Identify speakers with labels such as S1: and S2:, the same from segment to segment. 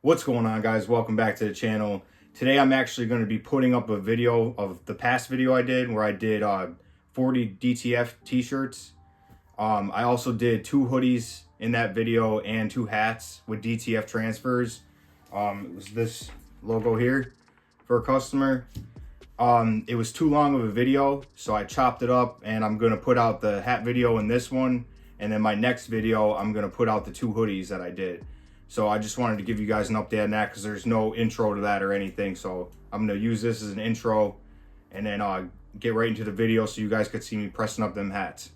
S1: What's going on, guys? Welcome back to the channel. Today I'm actually going to be putting up a video of the past video I did where I did 40 DTF t-shirts. I also did 2 hoodies in that video and 2 hats with DTF transfers. It was this logo here for a customer. It was too long of a video, so I chopped it up, and I'm going to put out the hat video in this one, and then my next video I'm going to put out the 2 hoodies that I did. So I just wanted to give you guys an update on that because there's no intro to that or anything. So I'm going to use this as an intro and then get right into the video so you guys could see me pressing up them hats.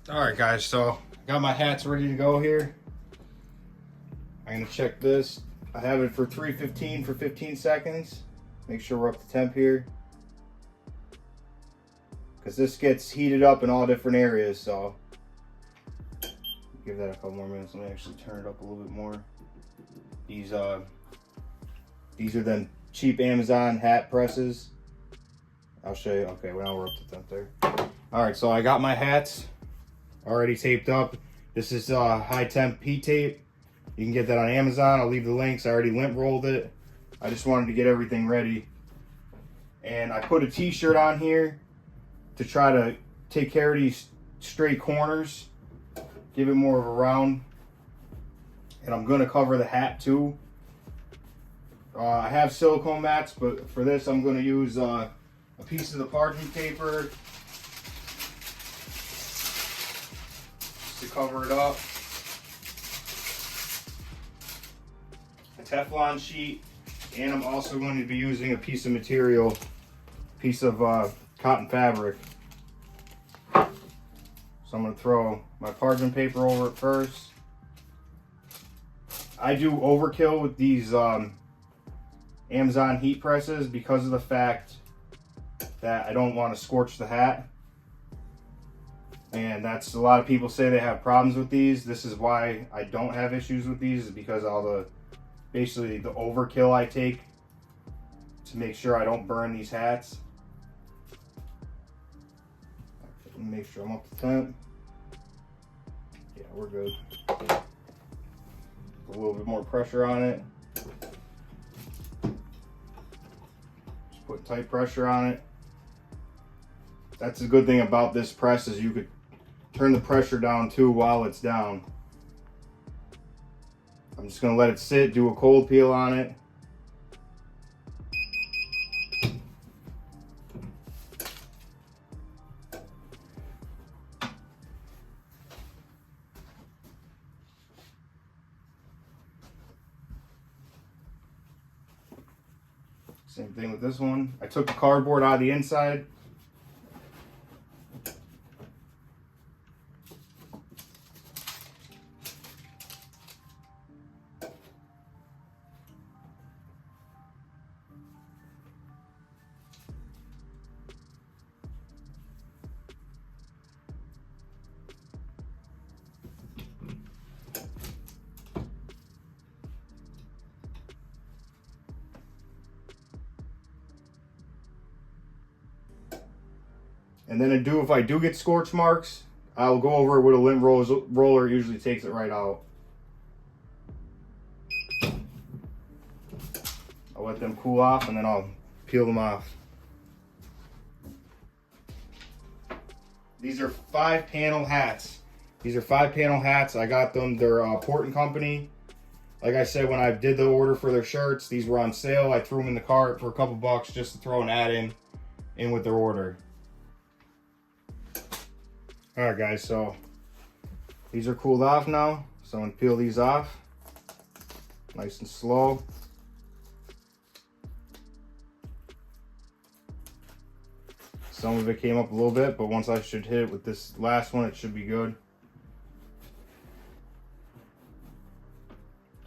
S1: All right, guys, so I got my hats ready to go here. I'm going to check this. I have it for 315 for 15 seconds. Make sure we're up to temp here, because this gets heated up in all different areas. So give that a couple more minutes. Let me actually turn it up a little bit more. These are them cheap Amazon hat presses. I'll show you. Okay, well, now we're up to temp there. All right, so I got my hats already taped up. This is high temp heat tape. You can get that on Amazon. I'll leave the links. I already lint rolled it. I just wanted to get everything ready. And I put a t-shirt on here to try to take care of these straight corners. Give it more of a round. And I'm gonna cover the hat too. I have silicone mats, but for this I'm gonna use a piece of the parchment paper to cover it up. A Teflon sheet, and I'm also going to be using a piece of material, piece of cotton fabric. So I'm going to throw my parchment paper over it first. I do overkill with these Amazon heat presses because of the fact that I don't want to scorch the hat. And that's, a lot of people say they have problems with these. This is why I don't have issues with these, is because all the, basically the overkill I take to make sure I don't burn these hats. Let me make sure I'm up to temp. Yeah, we're good. A little bit more pressure on it. Just put tight pressure on it. That's the good thing about this press, is you could turn the pressure down too while it's down. I'm just gonna let it sit, do a cold peel on it. Same thing with this one. I took the cardboard out of the inside. And then if I do get scorch marks, I'll go over it with a lint roller. Usually takes it right out. I'll let them cool off, and then I'll peel them off. These are 5-panel hats. These are 5-panel hats. I got them. They're Port & Company. Like I said, when I did the order for their shirts, these were on sale. I threw them in the cart for a couple bucks just to throw an ad in with their order. All right, guys, so these are cooled off now. So I'm gonna peel these off, nice and slow. Some of it came up a little bit, but once I should hit it with this last one, it should be good.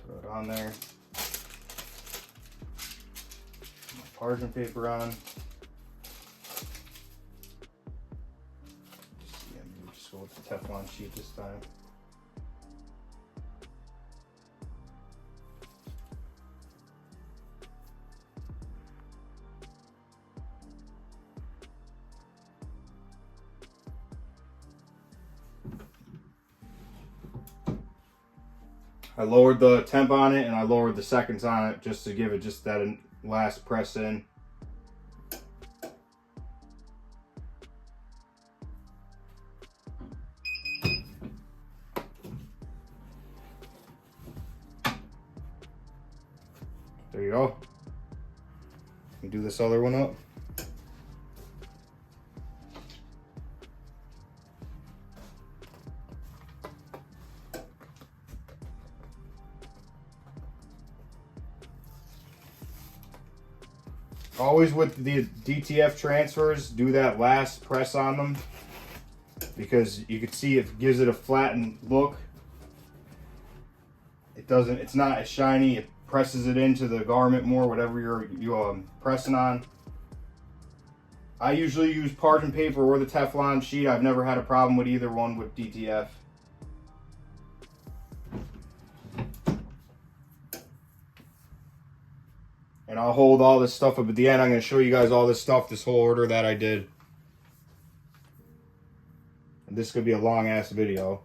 S1: Throw it on there. Put my parchment paper on. Go with the Teflon sheet this time. I lowered the temp on it and I lowered the seconds on it just to give it just that last press in. There you go. You do this other one up. Always with the DTF transfers, do that last press on them because you can see it gives it a flattened look. It's not as shiny. It presses it into the garment more, whatever you're pressing on. I usually use parchment paper or the Teflon sheet. I've never had a problem with either one with DTF. And I'll hold all this stuff up at the end. I'm going to show you guys all this stuff, this whole order that I did. And this could be a long ass video.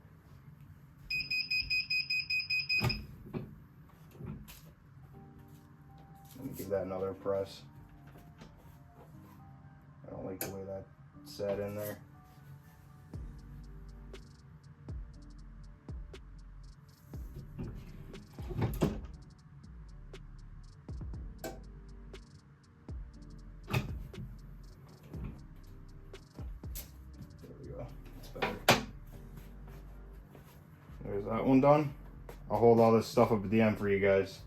S1: Let me give that another press. I don't like the way that sat in there. There's that one done. I'll hold all this stuff up at the end for you guys.